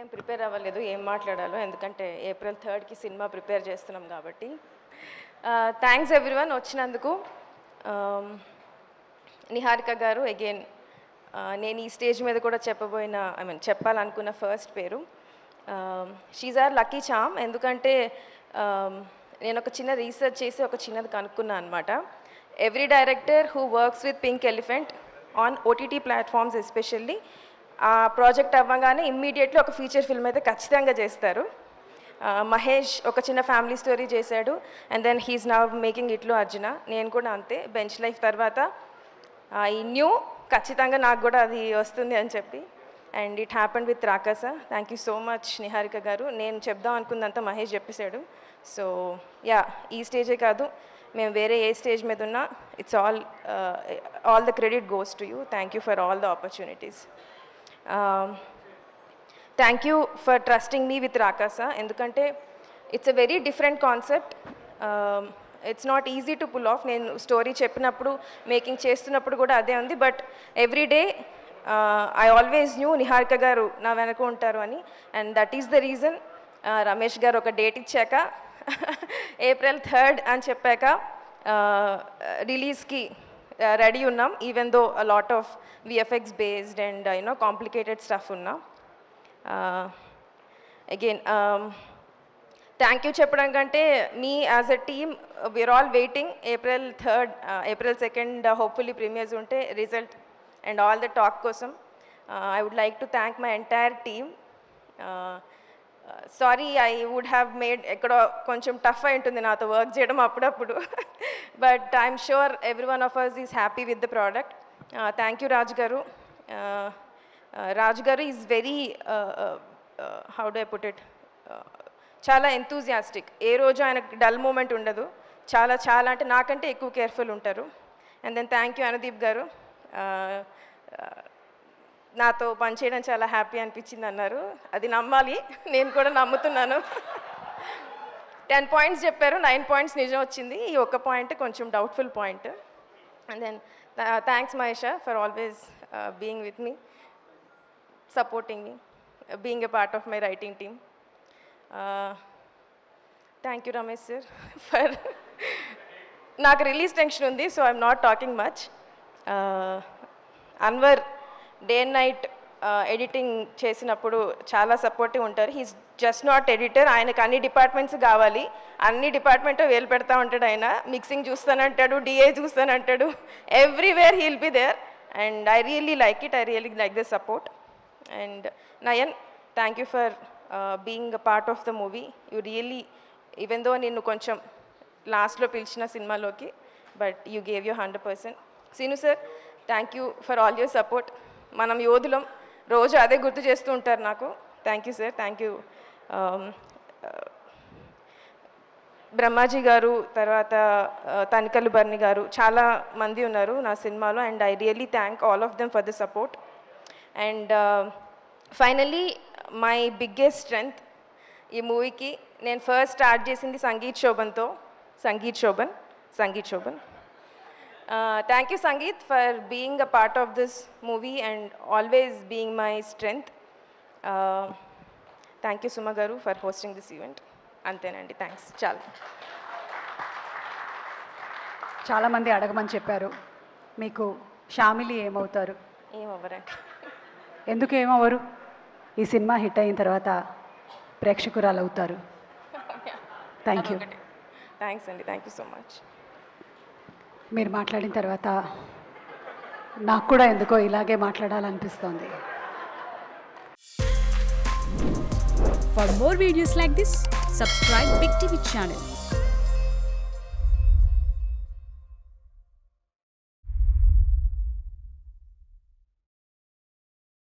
ఏం ప్రిపేర్ అవ్వలేదు ఏం మాట్లాడాలో, ఎందుకంటే April 3కి సినిమా ప్రిపేర్ చేస్తున్నాం కాబట్టి. థ్యాంక్స్ ఎవ్రీవన్ వచ్చినందుకు. నిహారిక గారు అగైన్ నేను ఈ స్టేజ్ మీద కూడా చెప్పాలనుకున్న ఫస్ట్ పేరు. She's our lucky charm. ఎందుకంటే నేను ఒక చిన్న రీసెర్చ్ చేసి ఒక చిన్నది కనుక్కున్నాను అనమాట. Every director who works with pink elephant on OTT platforms especially ఆ ప్రాజెక్ట్ అవ్వగానే ఇమ్మీడియట్లీ ఒక ఫీచర్ ఫిల్మ్ అయితే ఖచ్చితంగా చేస్తారు. మహేష్ ఒక చిన్న ఫ్యామిలీ స్టోరీ చేశాడు, and then he's now making Itlu Arjuna. నేను కూడా అంతే, బెంచ్ లైఫ్ తర్వాత ఈ న్యూ ఖచ్చితంగా నాకు కూడా అది వస్తుంది అని చెప్పి, and it happened with Rakasa. Thank you so much Niharika garu. నేను చెప్దాం అనుకున్నంత మహేష్ చెప్పేశాడు. సో యా, ఈ స్టేజే కాదు, మేము వేరే ఏ స్టేజ్ మీద ఉన్నా it's all the credit goes to you. Thank you for all the opportunities. Thank you for trusting me with Rakasa. ఎందుకంటే it's a very different concept. It's not easy to pull off. నేను story చెప్పినప్పుడు making చేస్తున్నప్పుడు కూడా అదే ఉంది. But every day I always knew Niharika garu నా వెనక ఉంటారు అని, and that is the reason. Ramesh garu ఒక డేట్ ఇచ్చాక April 3rd అని చెప్పాక రిలీజ్కి రెడీ ఉన్నాం, even though a lot of VFX based and complicated stuff ఉన్నాం. అగైన్ థ్యాంక్ యూ చెప్పడం కంటే మీ as a team we're all waiting. April 3rd, April 2nd hopefully premieres ఉంటే result and all the talk కోసం I would like to thank my entire team. Sorry, I would have made ఎక్కడో కొంచెం tough అయి ఉంటుంది నాతో work చేయడం అప్పుడప్పుడు, but I'm sure every one of us is happy with the product. Thank you Raju garu. Raju garu is very how do I put it, చాలా enthusiastic. ఏ రోజు ఆయనకు డల్ మూమెంట్ ఉండదు. చాలా చాలా అంటే నాకంటే ఎక్కువ కేర్ఫుల్ ఉంటారు. And then thank you Anudeep garu. నాతో పనిచేయడం చాలా హ్యాపీ అనిపించింది అన్నారు. అది నమ్మాలి, నేను కూడా నమ్ముతున్నాను. 10 పాయింట్స్ చెప్పారు, 9 పాయింట్స్ నిజం వచ్చింది. ఈ ఒక్క పాయింట్ కొంచెం doubtful point. And then thanks మహేషా for always being with me, supporting me, being a part of my writing team. Thank you Ramesh sir for నాకు రిలీజ్ టెన్షన్ ఉంది, so I'm not talking much. Anwar day and night editing చేసినప్పుడు చాలా supportive ఉంటారు. He's just not editor. ఆయనకు అన్ని departments కావాలి, అన్ని department వేలు పెడతా ఉంటాడు. ఆయన మిక్సింగ్ చూస్తానంటాడు, DA చూస్తానంటాడు, everywhere he'll be there. And I really like it. I really like the support. And Nayan, thank you for being a part of the movie. You really, even though నిన్ను కొంచెం లాస్ట్లో పిలిచిన సినిమాలోకి, but you gave you 100%. Seenu sir, thank you for all your support. మనం యోధులం, రోజు అదే గుర్తు చేస్తూ ఉంటారు నాకు. Thank you sir, thank you. Brahmaji గారు, తర్వాత తనికల్లు బర్ని గారు, చాలా మంది ఉన్నారు నా సినిమాలో. And I really thank all of them for the support. And finally my biggest strength ఈ మూవీకి, నేను ఫస్ట్ స్టార్ట్ చేసింది sangeet శోభన్తో. Sangeet Shobhan. Thank you Sangeet for being a part of this movie and always being my strength. Thank you Suma garu for hosting this event. Antenandi, thanks. చాలా మంది అడగమని చెప్పారు, మీకు షామిలి ఏమవుతారు? ఏమవ్వరండి. ఎందుకు ఏమవ్వరు? ఈ సినిమా హిట్ అయిన తర్వాత ప్రేక్షకురాలు అవుతారు. Thank you. థ్యాంక్స్ అండి, థ్యాంక్ యూ సో మచ్. మీరు మాట్లాడిన తర్వాత నాకు కూడా ఎందుకో ఇలాగే మాట్లాడాలనిపిస్తోంది. For more videos like this, subscribe Big TV channel.